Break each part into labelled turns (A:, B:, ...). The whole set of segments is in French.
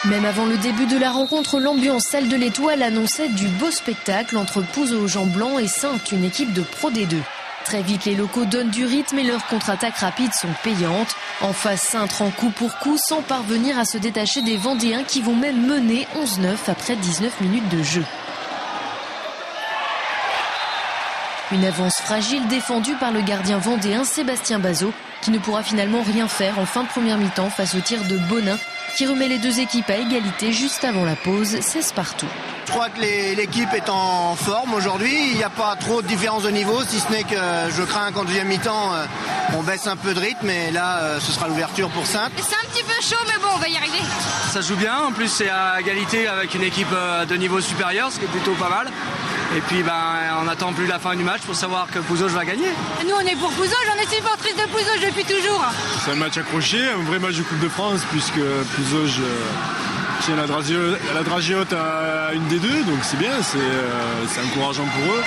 A: Même avant le début de la rencontre, l'ambiance salle de l'Étoile annonçait du beau spectacle entre Pouzot-Jean-Blanc et Saintes, une équipe de Pro D2. Très vite, les locaux donnent du rythme et leurs contre-attaques rapides sont payantes. En face, Saintes rend coup pour coup sans parvenir à se détacher des Vendéens qui vont même mener 11-9 après 19 minutes de jeu. Une avance fragile défendue par le gardien vendéen Sébastien Bazot qui ne pourra finalement rien faire en fin de première mi-temps face au tir de Bonin qui remet les deux équipes à égalité juste avant la pause, 16 partout.
B: Je crois que l'équipe est en forme aujourd'hui, il n'y a pas trop de différence de niveau, si ce n'est que je crains qu'en deuxième mi-temps on baisse un peu de rythme et là ce sera l'ouverture pour Saintes.
C: C'est un petit peu chaud mais bon on va y arriver.
D: Ça joue bien, en plus c'est à égalité avec une équipe de niveau supérieur, ce qui est plutôt pas mal. Et puis on n'attend plus la fin du match pour savoir que Pouzauges va gagner.
C: Nous on est pour Pouzauges, on est supportrice de Pouzauges depuis toujours.
E: C'est un match accroché, un vrai match de Coupe de France puisque Pouzauges tient la dragée haute à une des deux, donc c'est bien, c'est encourageant pour eux.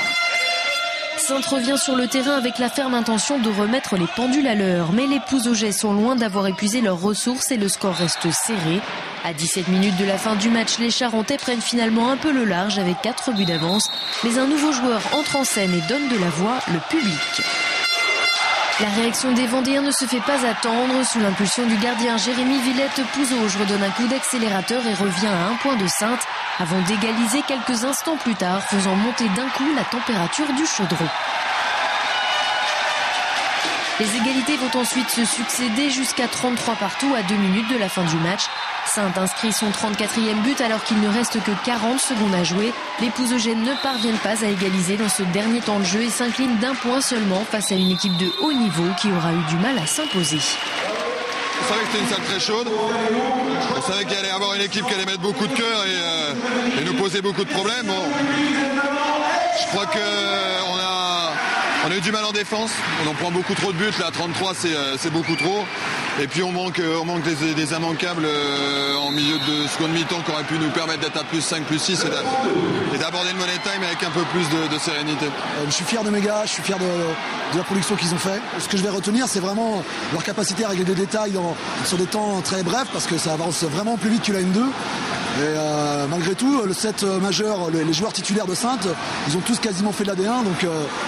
A: Saintes revient sur le terrain avec la ferme intention de remettre les pendules à l'heure. Mais les Pouzougais sont loin d'avoir épuisé leurs ressources et le score reste serré. À 17 minutes de la fin du match, les Charentais prennent finalement un peu le large avec 4 buts d'avance. Mais un nouveau joueur entre en scène et donne de la voix, le public. La réaction des Vendéens ne se fait pas attendre. Sous l'impulsion du gardien Jérémy Villette, Pouzauges redonne un coup d'accélérateur et revient à 1 point de Saintes avant d'égaliser quelques instants plus tard, faisant monter d'un coup la température du chaudron. Les égalités vont ensuite se succéder jusqu'à 33 partout à 2 minutes de la fin du match. Saintes inscrit son 34e but alors qu'il ne reste que 40 secondes à jouer. Les Pouzougais ne parviennent pas à égaliser dans ce dernier temps de jeu et s'inclinent d'1 point seulement face à une équipe de haut niveau qui aura eu du mal à s'imposer.
F: On savait que c'était une salle très chaude. On savait qu'il allait y avoir une équipe qui allait mettre beaucoup de cœur et nous poser beaucoup de problèmes. Bon. Je crois qu'on a eu du mal en défense. On en prend beaucoup trop de buts. Là, 33, c'est beaucoup trop. Et puis on manque des immanquables en milieu de seconde mi-temps qui auraient pu nous permettre d'être à plus 5, plus 6 et d'aborder le money time avec un peu plus de sérénité.
G: Je suis fier de mes gars, je suis fier de la production qu'ils ont fait. Ce que je vais retenir, c'est vraiment leur capacité à régler des détails sur des temps très brefs parce que ça avance vraiment plus vite que la N2. Et malgré tout, le set majeur, les joueurs titulaires de Saintes, ils ont tous quasiment fait de la D1. Donc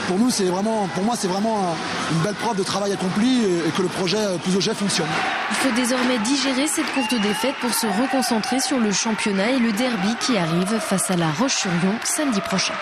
G: pour moi, c'est vraiment une belle preuve de travail accompli et que le projet Pouzougais fonctionne.
A: Il faut désormais digérer cette courte défaite pour se reconcentrer sur le championnat et le derby qui arrive face à La Roche-sur-Yon samedi prochain.